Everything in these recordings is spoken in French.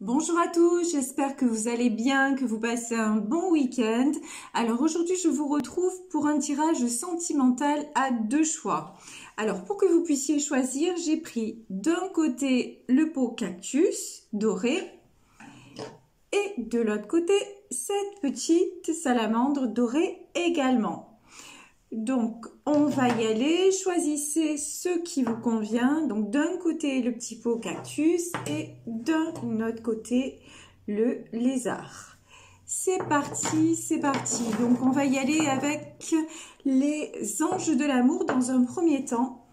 Bonjour à tous, j'espère que vous allez bien, que vous passez un bon week-end. Alors aujourd'hui, je vous retrouve pour un tirage sentimental à deux choix. Alors pour que vous puissiez choisir, j'ai pris d'un côté le pot cactus doré et de l'autre côté cette petite salamandre dorée également. Donc, on va y aller. Choisissez ce qui vous convient. Donc, d'un côté, le petit pot cactus et d'un autre côté, le lézard. C'est parti, c'est parti. Donc, on va y aller avec les anges de l'amour dans un premier temps.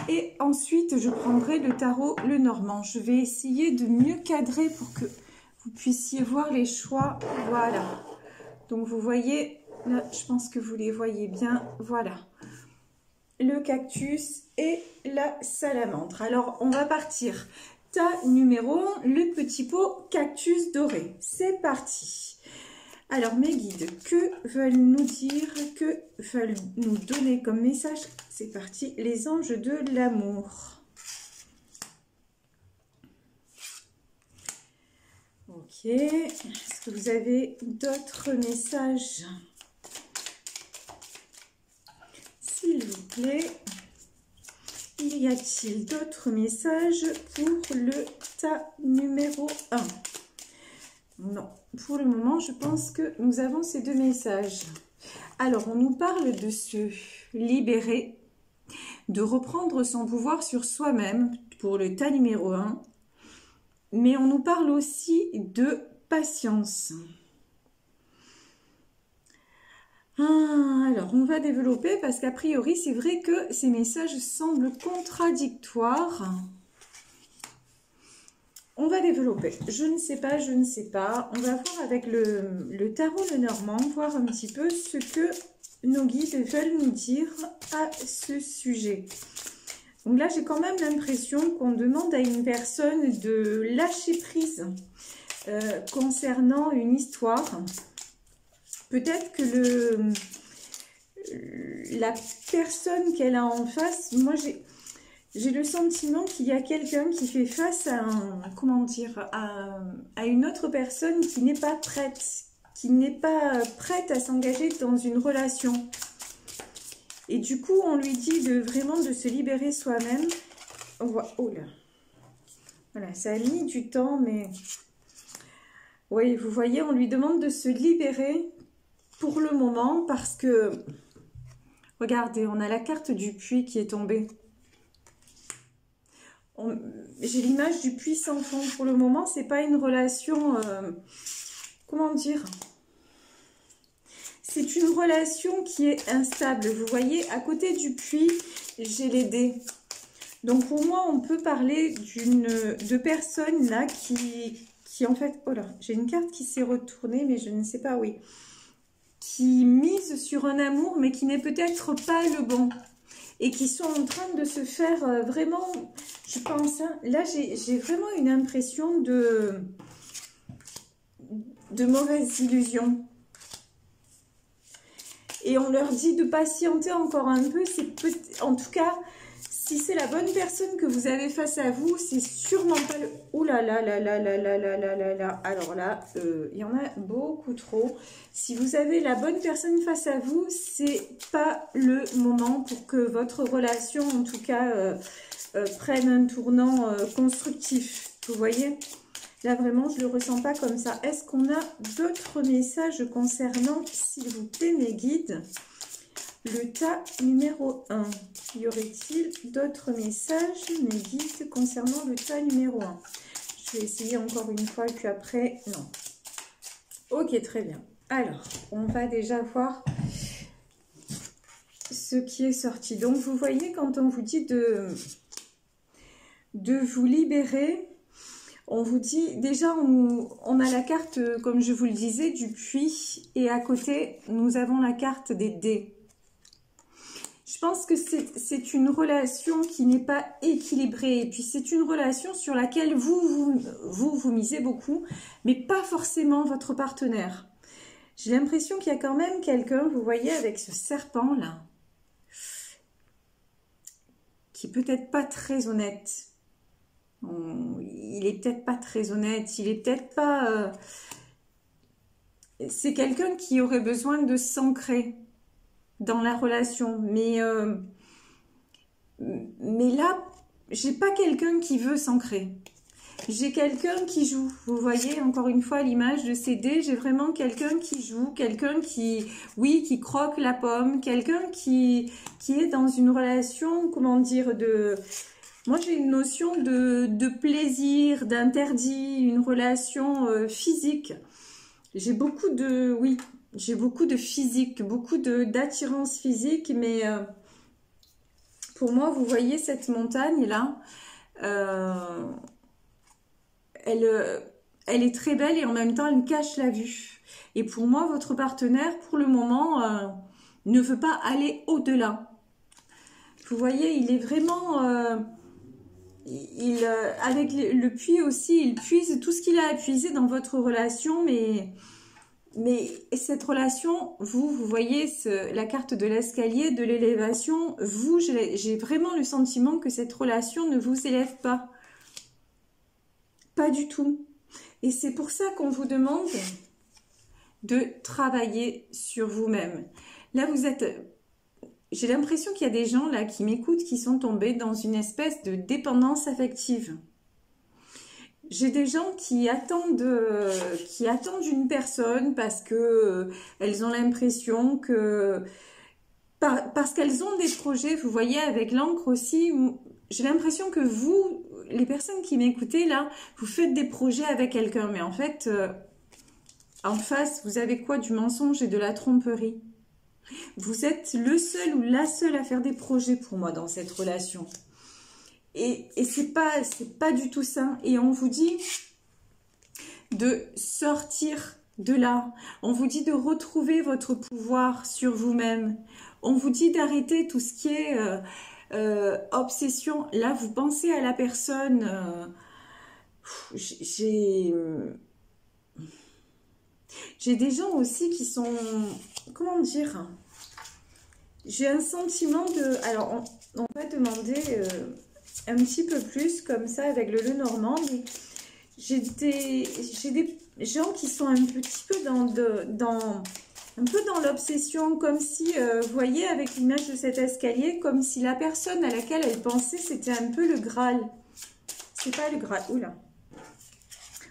Et ensuite, je prendrai le tarot le normand. Je vais essayer de mieux cadrer pour que vous puissiez voir les choix. Voilà. Donc, vous voyez... Là, je pense que vous les voyez bien. Voilà. Le cactus et la salamandre. Alors, on va partir. Tas numéro 1, le petit pot cactus doré. C'est parti. Alors, mes guides, que veulent nous dire, que veulent nous donner comme message? C'est parti. Les anges de l'amour. Ok. Est-ce que vous avez d'autres messages ? S'il vous plaît, y a-t-il d'autres messages pour le tas numéro 1? Non, pour le moment, je pense que nous avons ces deux messages. Alors, on nous parle de se libérer, de reprendre son pouvoir sur soi-même pour le tas numéro 1, mais on nous parle aussi de patience. Alors, on va développer parce qu'a priori, c'est vrai que ces messages semblent contradictoires. On va développer. Je ne sais pas, je ne sais pas. On va voir avec le tarot le normand, voir un petit peu ce que nos guides veulent nous dire à ce sujet. Donc là, j'ai quand même l'impression qu'on demande à une personne de lâcher prise concernant une histoire. Peut-être que la personne qu'elle a en face, moi j'ai le sentiment qu'il y a quelqu'un qui fait face à à une autre personne qui n'est pas prête à s'engager dans une relation. Et du coup, on lui dit vraiment de se libérer soi-même. Oh là, voilà, ça a mis du temps, mais oui, vous voyez, on lui demande de se libérer pour le moment, parce que, regardez, on a la carte du puits qui est tombée. J'ai l'image du puits sans fond. Pour le moment, c'est pas une relation, comment dire, c'est une relation qui est instable. Vous voyez, à côté du puits, j'ai les dés. Donc, pour moi, on peut parler de personnes là qui en fait, oh là, j'ai une carte qui s'est retournée, mais je ne sais pas, oui. Qui misent sur un amour, mais qui n'est peut-être pas le bon. Et qui sont en train de se faire vraiment, je pense, hein, là j'ai vraiment une impression de mauvaises illusions. Et on leur dit de patienter encore un peu, en tout cas, si c'est la bonne personne que vous avez face à vous, c'est sûrement pas le... Ouh là là là là là là là là là là. Alors là, il y en a beaucoup trop. Si vous avez la bonne personne face à vous, c'est pas le moment pour que votre relation, en tout cas, prenne un tournant constructif. Vous voyez? Là, vraiment, je le ressens pas comme ça. Est-ce qu'on a d'autres messages concernant, s'il vous plaît, mes guides, le tas numéro 1? Y aurait-il d'autres messages, mes guides, concernant le tas numéro 1? Je vais essayer encore une fois et puis après, non. Ok, très bien. Alors, on va déjà voir ce qui est sorti. Donc, vous voyez, quand on vous dit de vous libérer, on vous dit, déjà, on a la carte, comme je vous le disais, du puits. Et à côté, nous avons la carte des dés. Je pense que c'est une relation qui n'est pas équilibrée. Et puis, c'est une relation sur laquelle vous misez beaucoup, mais pas forcément votre partenaire. J'ai l'impression qu'il y a quand même quelqu'un, vous voyez, avec ce serpent-là, qui est peut-être pas très honnête. Il est peut-être pas très honnête, il est peut-être pas... c'est quelqu'un qui aurait besoin de s'ancrer dans la relation. Mais là, j'ai pas quelqu'un qui veut s'ancrer. J'ai quelqu'un qui joue. Vous voyez, encore une fois, l'image de CD, j'ai vraiment quelqu'un qui joue, quelqu'un qui, oui, qui croque la pomme, quelqu'un qui est dans une relation, comment dire, de... Moi, j'ai une notion de plaisir, d'interdit, une relation physique. J'ai beaucoup de... Oui, j'ai beaucoup de physique, beaucoup d'attirance physique, mais pour moi, vous voyez cette montagne-là, elle est très belle et en même temps, elle cache la vue. Et pour moi, votre partenaire, pour le moment, ne veut pas aller au-delà. Vous voyez, il est vraiment... avec le puits aussi, il puise tout ce qu'il a à puiser dans votre relation, mais cette relation, vous voyez la carte de l'escalier, de l'élévation, vous, j'ai vraiment le sentiment que cette relation ne vous élève pas. Pas du tout. Et c'est pour ça qu'on vous demande de travailler sur vous-même. Là, vous êtes... J'ai l'impression qu'il y a des gens là qui m'écoutent qui sont tombés dans une espèce de dépendance affective. J'ai des gens qui attendent une personne parce que elles ont l'impression que... parce qu'elles ont des projets, vous voyez, avec l'encre aussi, j'ai l'impression que vous, les personnes qui m'écoutez là, vous faites des projets avec quelqu'un, mais en fait, en face, vous avez quoi? Du mensonge et de la tromperie. Vous êtes le seul ou la seule à faire des projets pour moi dans cette relation. Et c'est pas du tout ça. Et on vous dit de sortir de là. On vous dit de retrouver votre pouvoir sur vous-même. On vous dit d'arrêter tout ce qui est obsession. Là, vous pensez à la personne. J'ai des gens aussi qui sont... Comment dire? J'ai un sentiment de... Alors, on va demander un petit peu plus comme ça avec le Lenormand. Mais j'ai des gens qui sont un petit peu dans l'obsession, comme si, vous voyez, avec l'image de cet escalier, comme si la personne à laquelle elle pensait, c'était un peu le Graal. C'est pas le Graal. Oula.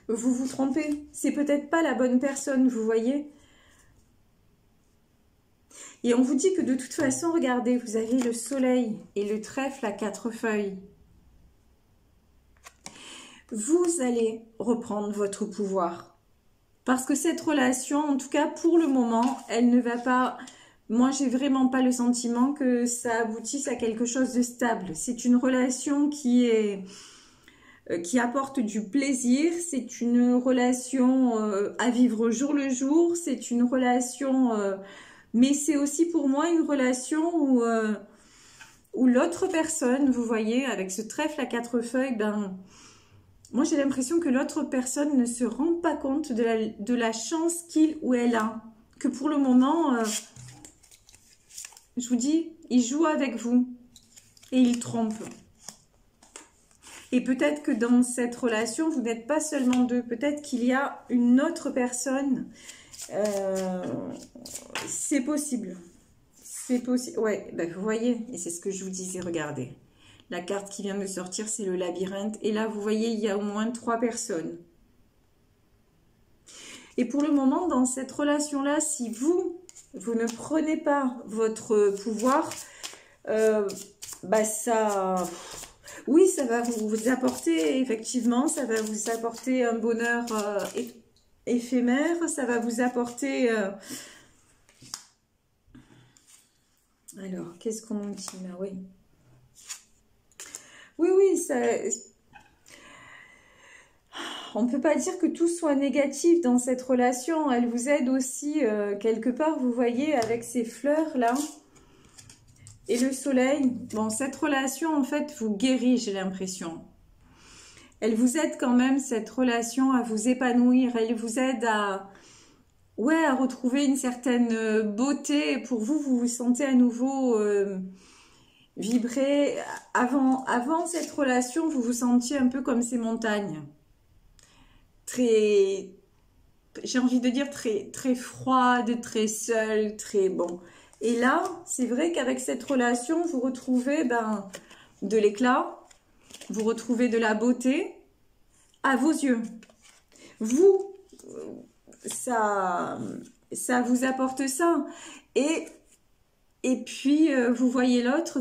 Vous vous trompez. C'est peut-être pas la bonne personne, vous voyez. Et on vous dit que de toute façon, regardez, vous avez le soleil et le trèfle à 4 feuilles. Vous allez reprendre votre pouvoir. Parce que cette relation, en tout cas pour le moment, elle ne va pas... Moi, j'ai vraiment pas le sentiment que ça aboutisse à quelque chose de stable. C'est une relation qui apporte du plaisir. C'est une relation à vivre jour le jour. C'est une relation... mais c'est aussi pour moi une relation où l'autre personne, vous voyez, avec ce trèfle à 4 feuilles, ben... Moi, j'ai l'impression que l'autre personne ne se rend pas compte de la chance qu'il ou elle a. Que pour le moment, je vous dis, il joue avec vous et il trompe. Et peut-être que dans cette relation, vous n'êtes pas seulement deux. Peut-être qu'il y a une autre personne. C'est possible. C'est possible. Ouais, ben vous voyez, et c'est ce que je vous disais, regardez. La carte qui vient de sortir, c'est le labyrinthe. Et là, vous voyez, il y a au moins 3 personnes. Et pour le moment, dans cette relation-là, si vous ne prenez pas votre pouvoir, bah ça... Oui, ça va vous apporter, effectivement, ça va vous apporter un bonheur éphémère. Ça va vous apporter... Alors, qu'est-ce qu'on nous dit là? Oui. Oui, ça... On ne peut pas dire que tout soit négatif dans cette relation. Elle vous aide aussi, quelque part, vous voyez, avec ces fleurs-là. Et le soleil. Bon, cette relation, en fait, vous guérit, j'ai l'impression. Elle vous aide quand même, cette relation, à vous épanouir. Elle vous aide à... Ouais, à retrouver une certaine beauté. Pour vous, vous vous sentez à nouveau... vibrez, avant cette relation, vous vous sentiez un peu comme ces montagnes. Très, j'ai envie de dire très froide, très seule, très bon. Et là, c'est vrai qu'avec cette relation, vous retrouvez de l'éclat, vous retrouvez de la beauté à vos yeux. Vous, ça vous apporte ça. Et puis, vous voyez l'autre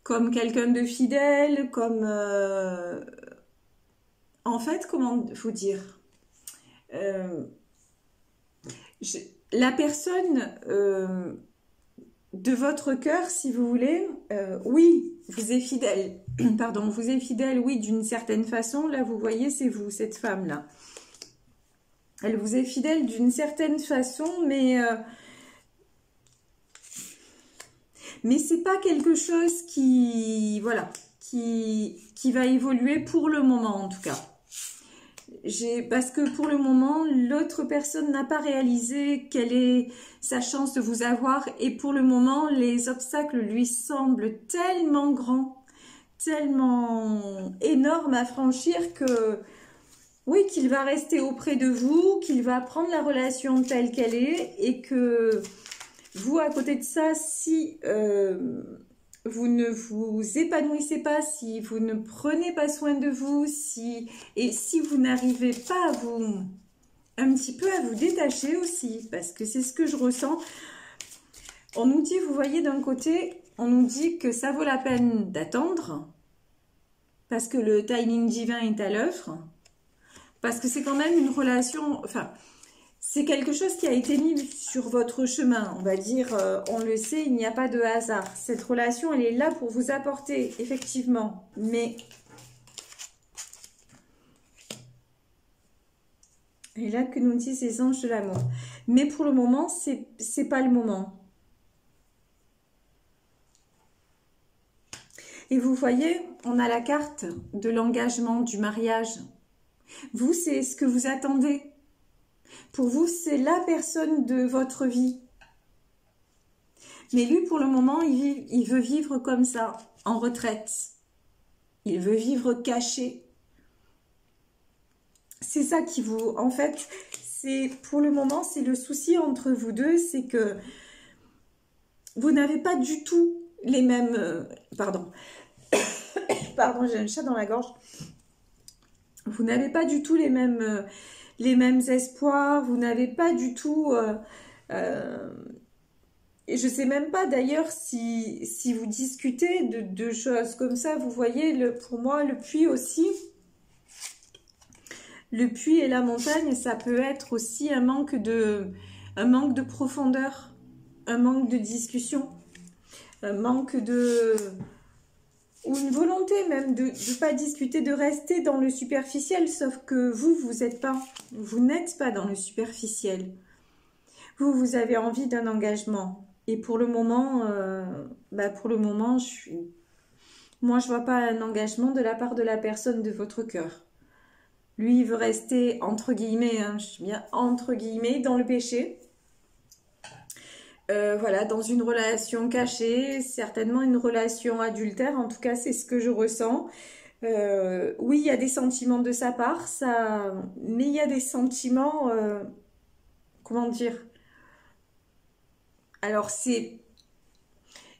comme quelqu'un de fidèle, comme... en fait, comment vous dire la personne de votre cœur, si vous voulez, oui, vous est fidèle. Pardon, vous est fidèle, oui, d'une certaine façon. Là, vous voyez, c'est vous, cette femme-là. Elle vous est fidèle d'une certaine façon, mais c'est pas quelque chose qui, voilà, qui va évoluer pour le moment, en tout cas. Parce que pour le moment, l'autre personne n'a pas réalisé quelle est sa chance de vous avoir, et pour le moment, les obstacles lui semblent tellement grands, tellement énormes à franchir que, oui, qu'il va rester auprès de vous, qu'il va prendre la relation telle qu'elle est, et que vous, à côté de ça, si vous ne vous épanouissez pas, si vous ne prenez pas soin de vous, et si vous n'arrivez pas à un petit peu à vous détacher aussi, parce que c'est ce que je ressens. On nous dit, vous voyez, d'un côté, on nous dit que ça vaut la peine d'attendre, parce que le timing divin est à l'œuvre, parce que c'est quand même une relation, enfin, c'est quelque chose qui a été mis sur votre chemin, on va dire, on le sait, il n'y a pas de hasard. Cette relation, elle est là pour vous apporter, effectivement, mais... Et là que nous disent les anges de l'amour. Mais pour le moment, c'est pas le moment. Et vous voyez, on a la carte de l'engagement, du mariage. Vous, c'est ce que vous attendez. Pour vous, c'est la personne de votre vie. Mais lui, pour le moment, il veut vivre comme ça, en retraite. Il veut vivre caché. C'est ça qui vous... En fait, pour le moment, c'est le souci entre vous deux, c'est que vous n'avez pas du tout les mêmes... pardon. Pardon, j'ai un chat dans la gorge. Vous n'avez pas du tout les mêmes espoirs, vous n'avez pas du tout... et je ne sais même pas d'ailleurs si vous discutez de choses comme ça, vous voyez, pour moi, le puits aussi... Le puits et la montagne, ça peut être aussi un manque de profondeur, un manque de discussion, un manque de... ou une volonté même de ne pas discuter, de rester dans le superficiel, sauf que vous n'êtes pas dans le superficiel. Vous avez envie d'un engagement. Et pour le moment, moi, je vois pas un engagement de la part de la personne de votre cœur. Lui, il veut rester, entre guillemets, je suis bien entre guillemets, dans le péché. Voilà, dans une relation cachée, certainement une relation adultère. En tout cas, c'est ce que je ressens. Oui, il y a des sentiments de sa part, mais il y a des sentiments... comment dire? Alors,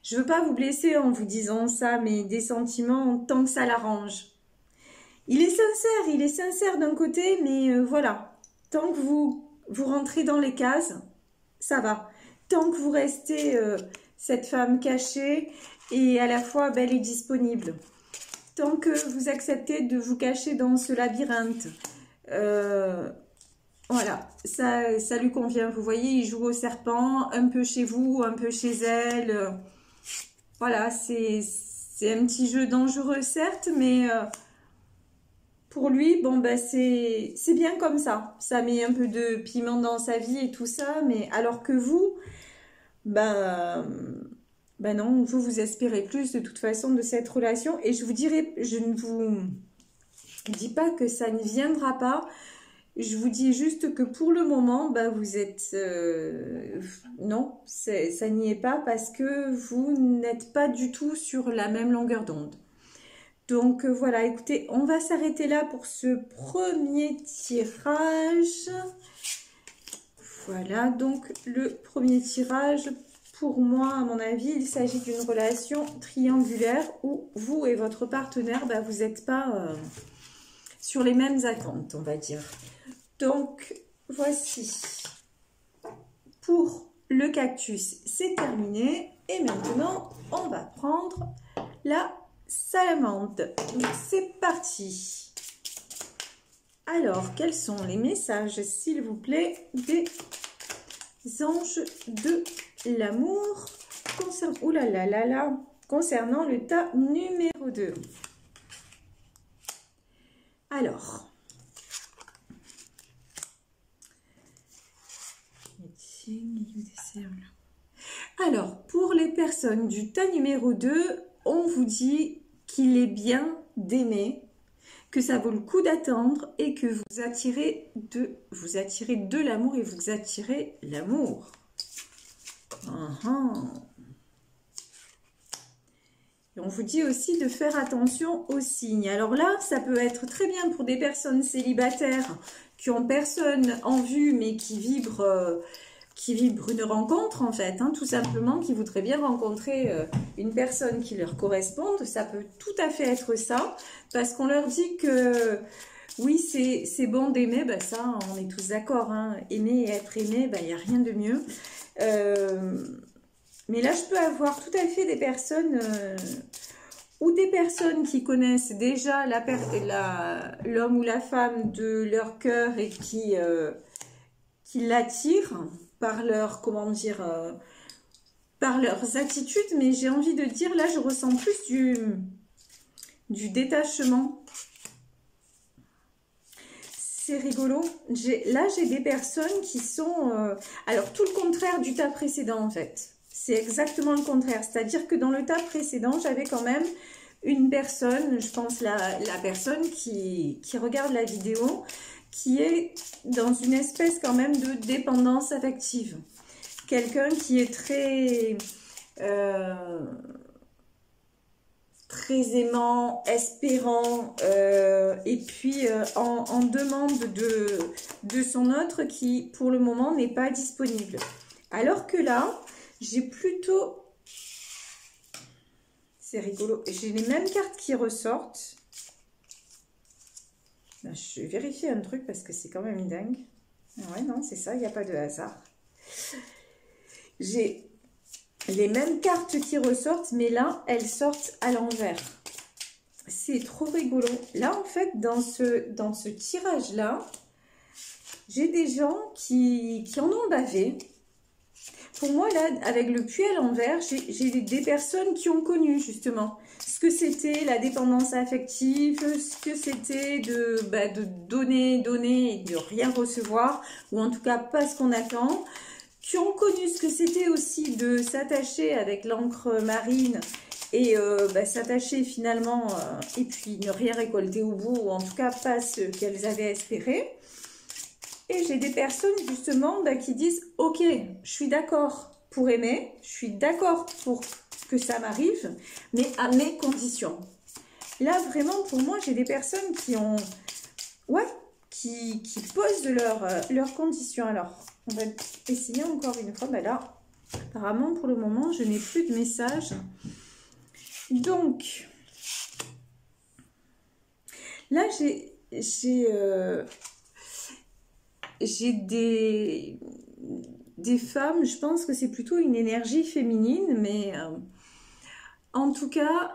je veux pas vous blesser en vous disant ça, mais des sentiments tant que ça l'arrange. Il est sincère d'un côté, mais voilà, tant que vous rentrez dans les cases, ça va. Tant que vous restez cette femme cachée et à la fois belle et disponible. Tant que vous acceptez de vous cacher dans ce labyrinthe, voilà, ça lui convient. Vous voyez, il joue au serpent, un peu chez vous, un peu chez elle. Voilà, c'est un petit jeu dangereux, certes, mais... pour lui, bon, c'est bien comme ça. Ça met un peu de piment dans sa vie et tout ça, mais alors que vous, non, vous espérez plus de toute façon de cette relation. Et je vous dirais, je ne vous dis pas que ça ne viendra pas. Je vous dis juste que pour le moment, bah, vous êtes... non, ça n'y est pas parce que vous n'êtes pas du tout sur la même longueur d'onde. Donc voilà, écoutez, on va s'arrêter là pour ce premier tirage. Voilà, donc le premier tirage, pour moi, à mon avis, il s'agit d'une relation triangulaire où vous et votre partenaire, bah, vous n'êtes pas sur les mêmes attentes, on va dire. Donc, voici pour le cactus, c'est terminé. Et maintenant, on va prendre la salamandre. Donc, c'est parti. Alors, quels sont les messages, s'il vous plaît, des anges de l'amour concernant le tas numéro 2. Alors, pour les personnes du tas numéro 2, on vous dit qu'il est bien d'aimer, que ça vaut le coup d'attendre et que vous attirez de l'amour et vous attirez l'amour. Et on vous dit aussi de faire attention aux signes. Alors là, ça peut être très bien pour des personnes célibataires qui ont personne en vue mais qui vibrent une rencontre en fait, hein, tout simplement, qui voudraient bien rencontrer une personne qui leur corresponde. Ça peut tout à fait être ça, parce qu'on leur dit que oui, c'est bon d'aimer, bah ça on est tous d'accord, hein. Aimer et être aimé, bah, il n'y a rien de mieux. Mais là je peux avoir tout à fait des personnes ou des personnes qui connaissent déjà l'homme ou la femme de leur cœur et qui l'attirent par leur, comment dire, par leurs attitudes, mais j'ai envie de dire, là, je ressens plus du détachement. C'est rigolo. Là, j'ai des personnes qui sont... alors, tout le contraire du tas précédent, en fait. C'est exactement le contraire. C'est-à-dire que dans le tas précédent, j'avais quand même une personne, je pense la personne qui regarde la vidéo, qui est dans une espèce quand même de dépendance affective. Quelqu'un qui est très aimant, espérant, et puis en demande de son autre qui, pour le moment, n'est pas disponible. Alors que là, j'ai plutôt... C'est rigolo. J'ai les mêmes cartes qui ressortent. Je vais vérifier un truc parce que c'est quand même dingue. Ouais, non, c'est ça, il n'y a pas de hasard. J'ai les mêmes cartes qui ressortent, mais là, elles sortent à l'envers. C'est trop rigolo. Là, en fait, dans ce tirage-là, j'ai des gens qui en ont bavé. Pour moi, là, avec le puits à l'envers, j'ai des personnes qui ont connu, justement, ce que c'était la dépendance affective, ce que c'était de donner et de rien recevoir, ou en tout cas pas ce qu'on attend, qui ont connu ce que c'était aussi de s'attacher avec l'encre marine et s'attacher finalement et puis ne rien récolter au bout, ou en tout cas pas ce qu'elles avaient espéré. Et j'ai des personnes justement qui disent « Ok, je suis d'accord pour aimer, je suis d'accord pour que ça m'arrive, mais à mes conditions. » Là, vraiment, pour moi, j'ai des personnes qui ont... Ouais, qui posent leurs conditions. Alors, on va essayer encore une fois. Ben là, apparemment, pour le moment, je n'ai plus de message. Donc, là, j'ai des femmes, je pense que c'est plutôt une énergie féminine, mais en tout cas,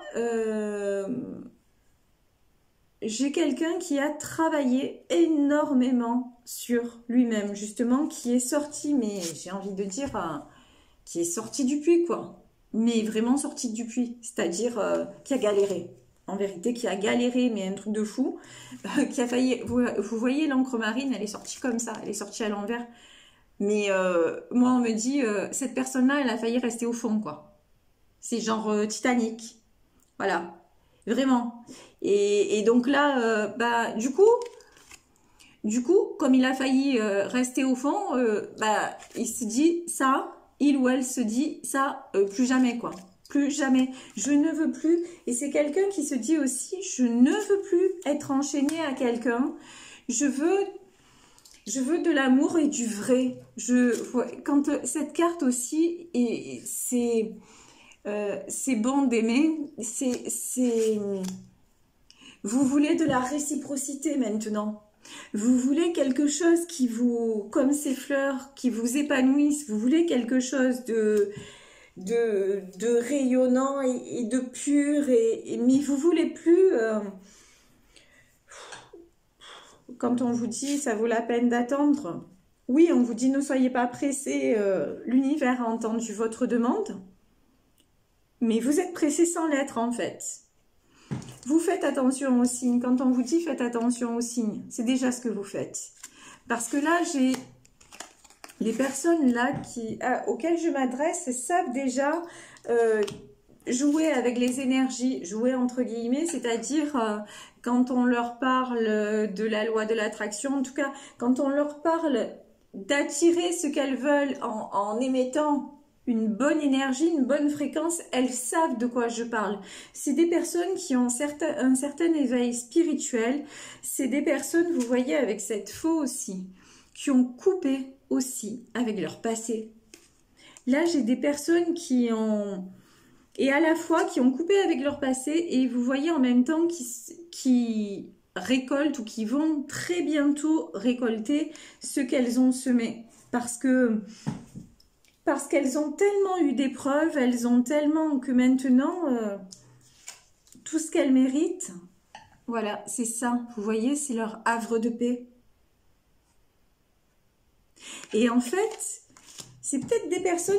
j'ai quelqu'un qui a travaillé énormément sur lui-même, justement, qui est sorti, mais j'ai envie de dire, qui est sorti du puits, quoi. Mais vraiment sorti du puits, c'est-à-dire qui a galéré. En vérité, qui a galéré, mais un truc de fou, qui a failli... Vous voyez, l'encre marine, elle est sortie comme ça, elle est sortie à l'envers. Mais moi, on me dit, cette personne-là, elle a failli rester au fond, quoi. C'est genre Titanic. Voilà, vraiment. Et donc là, du coup, du coup, comme il a failli rester au fond, bah, il se dit ça, il ou elle se dit ça, plus jamais quoi. Plus jamais. Je ne veux plus. Et c'est quelqu'un qui se dit aussi, je ne veux plus être enchaîné à quelqu'un. Je veux de l'amour et du vrai. Quand cette carte aussi, et c'est bon d'aimer, vous voulez de la réciprocité maintenant. Vous voulez quelque chose qui vous, comme ces fleurs, qui vous épanouissent. Vous voulez quelque chose de rayonnant et de pur. Mais vous voulez plus... quand on vous dit ça vaut la peine d'attendre, oui, on vous dit ne soyez pas pressés, l'univers a entendu votre demande, mais vous êtes pressés sans l'être en fait. Vous faites attention aux signes. Quand on vous dit faites attention aux signes, c'est déjà ce que vous faites. Parce que là, j'ai les personnes là auxquelles je m'adresse savent déjà jouer avec les énergies, jouer entre guillemets, c'est-à-dire quand on leur parle de la loi de l'attraction, en tout cas, quand on leur parle d'attirer ce qu'elles veulent en émettant une bonne énergie, une bonne fréquence, elles savent de quoi je parle. C'est des personnes qui ont un certain éveil spirituel, c'est des personnes, vous voyez, avec cette faux aussi, qui ont coupé aussi avec leur passé. Là, j'ai des personnes qui ont... Et à la fois qui ont coupé avec leur passé et vous voyez en même temps qui récoltent ou qui vont très bientôt récolter ce qu'elles ont semé. Parce qu'elles ont tellement eu d'épreuves, elles ont tellement que maintenant, tout ce qu'elles méritent, voilà, c'est ça. Vous voyez, c'est leur havre de paix. Et en fait, c'est peut-être des personnes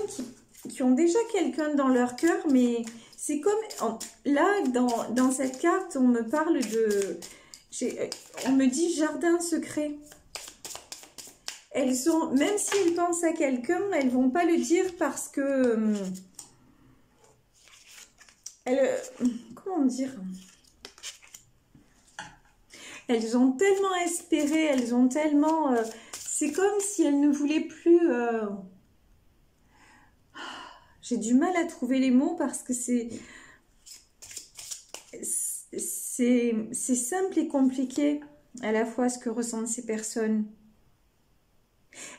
qui ont déjà quelqu'un dans leur cœur, mais c'est comme... Là, dans cette carte, on me parle de... On me dit jardin secret. Elles ont... Même si elles pensent à quelqu'un, elles vont pas le dire parce que... comment dire? Elles ont tellement espéré, elles ont tellement... c'est comme si elles ne voulaient plus... J'ai du mal à trouver les mots parce que c'est simple et compliqué à la fois ce que ressentent ces personnes.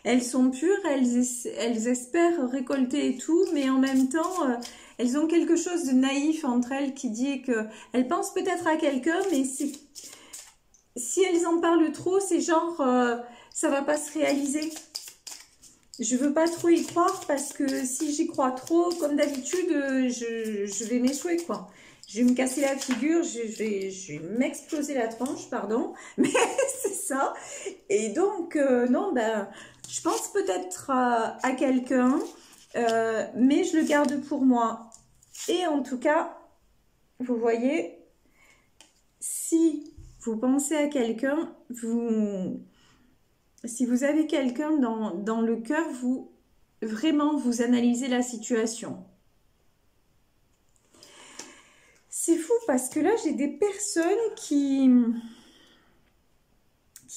Elles sont pures, elles espèrent récolter et tout, mais en même temps, elles ont quelque chose de naïf entre elles qui dit qu'elles pensent peut-être à quelqu'un, mais si elles en parlent trop, c'est genre, ça va pas se réaliser. Je veux pas trop y croire parce que si j'y crois trop, comme d'habitude, je vais m'échouer, quoi. Je vais me casser la figure, je vais m'exploser la tronche, pardon, mais c'est ça. Et donc, non, ben, je pense peut-être à quelqu'un, mais je le garde pour moi. Et en tout cas, vous voyez, si vous pensez à quelqu'un, si vous avez quelqu'un dans le cœur, vraiment vous analysez la situation. C'est fou parce que là, j'ai des personnes qui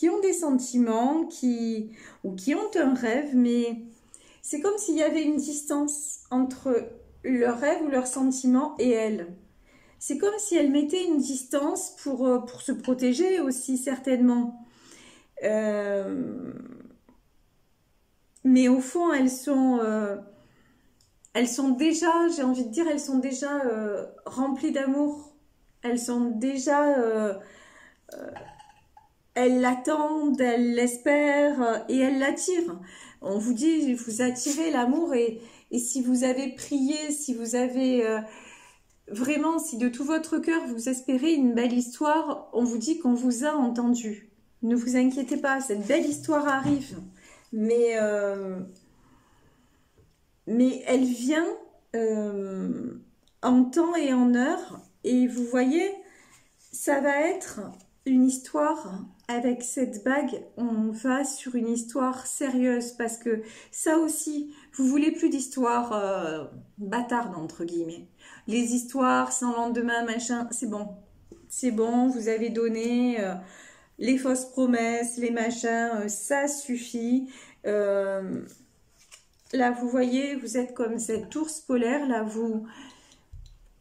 ont des sentiments, ou qui ont un rêve, mais c'est comme s'il y avait une distance entre leur rêve ou leur sentiment et elles. C'est comme si elles mettaient une distance pour se protéger aussi, certainement. Mais au fond, elles sont déjà, j'ai envie de dire, elles sont déjà remplies d'amour. Elles sont déjà, elles l'attendent, elles l'espèrent et elles l'attirent. On vous dit, vous attirez l'amour et si vous avez prié, si vous avez vraiment, si de tout votre cœur vous espérez une belle histoire, on vous dit qu'on vous a entendu. Ne vous inquiétez pas, cette belle histoire arrive. Mais elle vient en temps et en heure. Et vous voyez, ça va être une histoire avec cette bague. On va sur une histoire sérieuse parce que ça aussi, vous voulez plus d'histoires bâtardes entre guillemets. Les histoires sans lendemain, machin, c'est bon. C'est bon, vous avez donné... les fausses promesses, les machins, ça suffit. Là, vous voyez, vous êtes comme cet ours polaire, là, vous...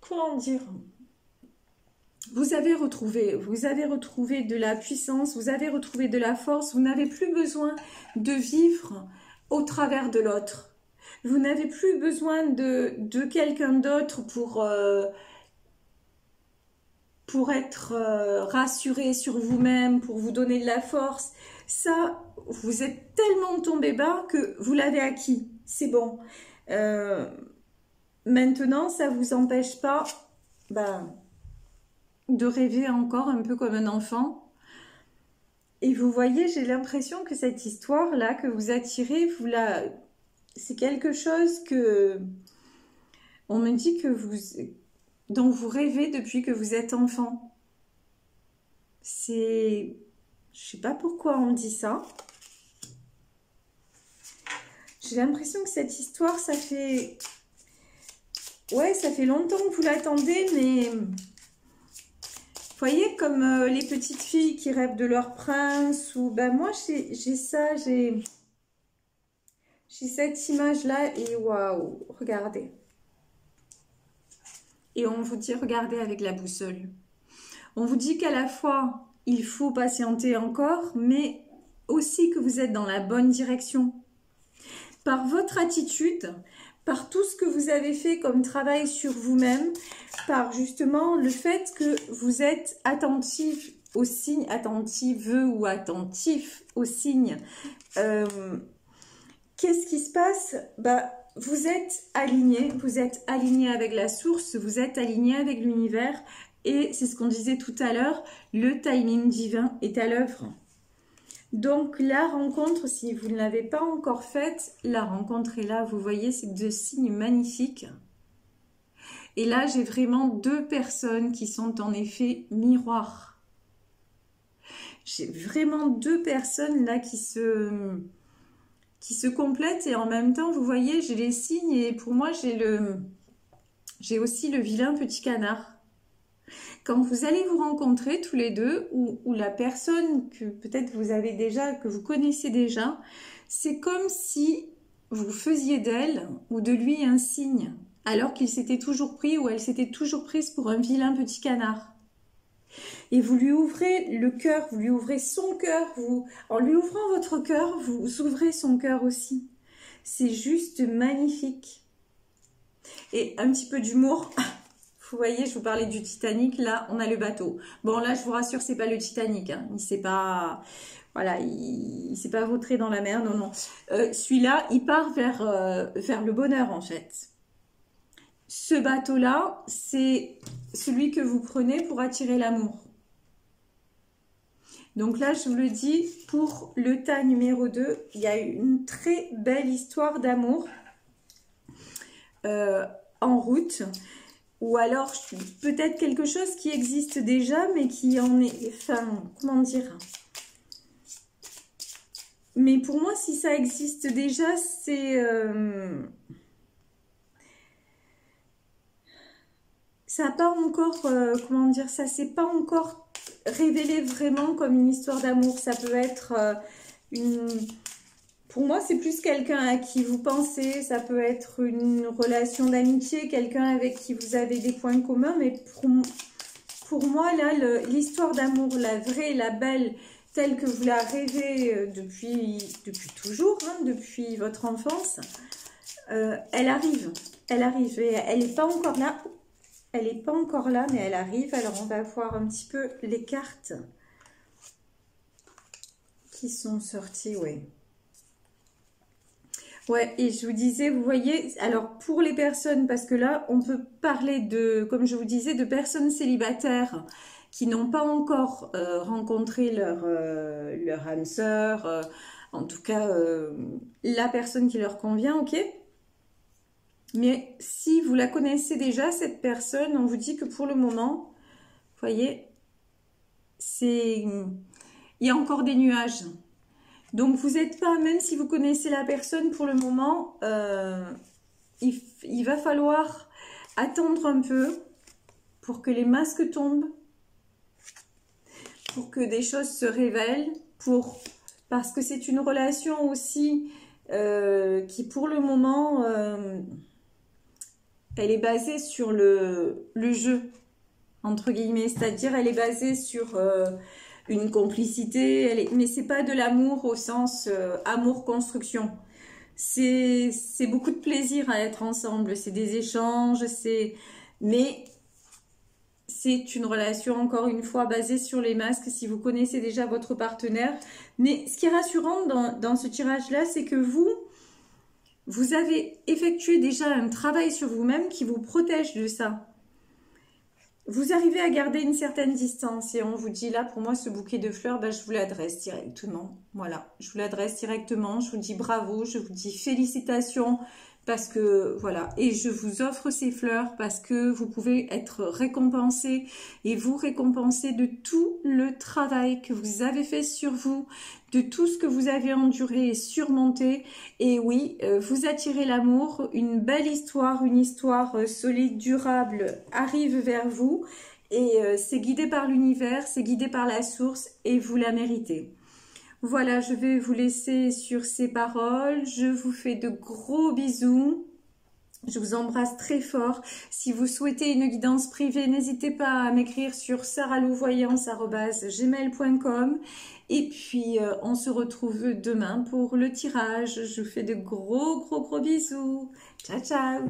Comment dire? Vous avez retrouvé de la puissance, vous avez retrouvé de la force, vous n'avez plus besoin de vivre au travers de l'autre. Vous n'avez plus besoin de quelqu'un d'autre pour être rassuré sur vous-même, pour vous donner de la force. Ça, vous êtes tellement tombé bas que vous l'avez acquis. C'est bon. Maintenant, ça ne vous empêche pas de rêver encore un peu comme un enfant. Et vous voyez, j'ai l'impression que cette histoire-là que vous attirez, c'est quelque chose que on me dit dont vous rêvez depuis que vous êtes enfant. Je sais pas pourquoi on me dit ça. J'ai l'impression que cette histoire, ça fait longtemps que vous l'attendez, mais vous voyez, comme les petites filles qui rêvent de leur prince, ou moi j'ai ça, j'ai cette image-là, et waouh, regardez. Et on vous dit, regardez avec la boussole. On vous dit qu'à la fois, il faut patienter encore, mais aussi que vous êtes dans la bonne direction. Par votre attitude, par tout ce que vous avez fait comme travail sur vous-même, par justement le fait que vous êtes attentif aux signes, attentive ou attentif aux signes. Qu'est-ce qui se passe? Vous êtes aligné avec la source, vous êtes aligné avec l'univers, et c'est ce qu'on disait tout à l'heure, le timing divin est à l'œuvre. Donc la rencontre, si vous ne l'avez pas encore faite, la rencontre est là, vous voyez, c'est deux signes magnifiques. Et là, j'ai vraiment deux personnes qui sont en effet miroirs. J'ai vraiment deux personnes là qui se complètent, et en même temps, vous voyez, j'ai les signes, et pour moi, j'ai aussi le vilain petit canard. Quand vous allez vous rencontrer tous les deux, ou la personne que peut-être vous avez déjà, que vous connaissez déjà, c'est comme si vous faisiez d'elle ou de lui un signe, alors qu'il s'était toujours pris ou elle s'était toujours prise pour un vilain petit canard. Et vous lui ouvrez le cœur, vous lui ouvrez son cœur, en lui ouvrant votre cœur, vous ouvrez son cœur aussi. C'est juste magnifique. Et un petit peu d'humour. Vous voyez, je vous parlais du Titanic, là, on a le bateau. Bon, là, je vous rassure, c'est pas le Titanic, hein. Il s'est pas... Voilà, il s'est pas vautré dans la mer, non, non. Celui-là, il part vers le bonheur, en fait. Ce bateau-là, c'est celui que vous prenez pour attirer l'amour. Donc là, je vous le dis, pour le tas numéro 2, il y a une très belle histoire d'amour en route. Ou alors, peut-être quelque chose qui existe déjà, mais qui en est... Enfin, comment dire? Mais pour moi, si ça existe déjà, c'est... ça n'a pas encore... comment dire? Ça s'est pas encore révélé vraiment comme une histoire d'amour. Ça peut être une... Pour moi, c'est plus quelqu'un à qui vous pensez, ça peut être une relation d'amitié, quelqu'un avec qui vous avez des points communs, mais pour moi, là, l'histoire d'amour, la vraie, la belle, telle que vous la rêvez depuis toujours, hein, depuis votre enfance, elle arrive, et elle n'est pas encore là, mais elle arrive. Alors, on va voir un petit peu les cartes qui sont sorties, oui. Ouais, et je vous disais, vous voyez, alors pour les personnes, parce que là, on peut parler de, comme je vous disais, de personnes célibataires qui n'ont pas encore rencontré leur âme sœur, en tout cas, la personne qui leur convient, ok? Mais si vous la connaissez déjà, cette personne, on vous dit que pour le moment, vous voyez, il y a encore des nuages. Donc, vous n'êtes pas, même si vous connaissez la personne pour le moment, il va falloir attendre un peu pour que les masques tombent, pour que des choses se révèlent, parce que c'est une relation aussi qui pour le moment, elle est basée sur le jeu, entre guillemets, c'est-à-dire elle est basée sur une complicité, mais c'est pas de l'amour au sens amour-construction. C'est beaucoup de plaisir à être ensemble, c'est des échanges, mais c'est une relation, encore une fois, basée sur les masques, si vous connaissez déjà votre partenaire. Mais ce qui est rassurant dans ce tirage-là, c'est que vous avez effectué déjà un travail sur vous-même qui vous protège de ça. Vous arrivez à garder une certaine distance et on vous dit là, pour moi, ce bouquet de fleurs, ben, je vous l'adresse directement. Voilà, je vous l'adresse directement. Je vous dis bravo, je vous dis félicitations parce que voilà. Et je vous offre ces fleurs parce que vous pouvez être récompensé et vous récompenser de tout le travail que vous avez fait sur vous, de tout ce que vous avez enduré et surmonté. Et oui, vous attirez l'amour, une belle histoire, une histoire solide, durable arrive vers vous. Et c'est guidé par l'univers, c'est guidé par la source et vous la méritez. Voilà, je vais vous laisser sur ces paroles. Je vous fais de gros bisous. Je vous embrasse très fort. Si vous souhaitez une guidance privée, n'hésitez pas à m'écrire sur saralouvoyance@gmail.com. Et puis, on se retrouve demain pour le tirage. Je vous fais de gros bisous. Ciao, ciao!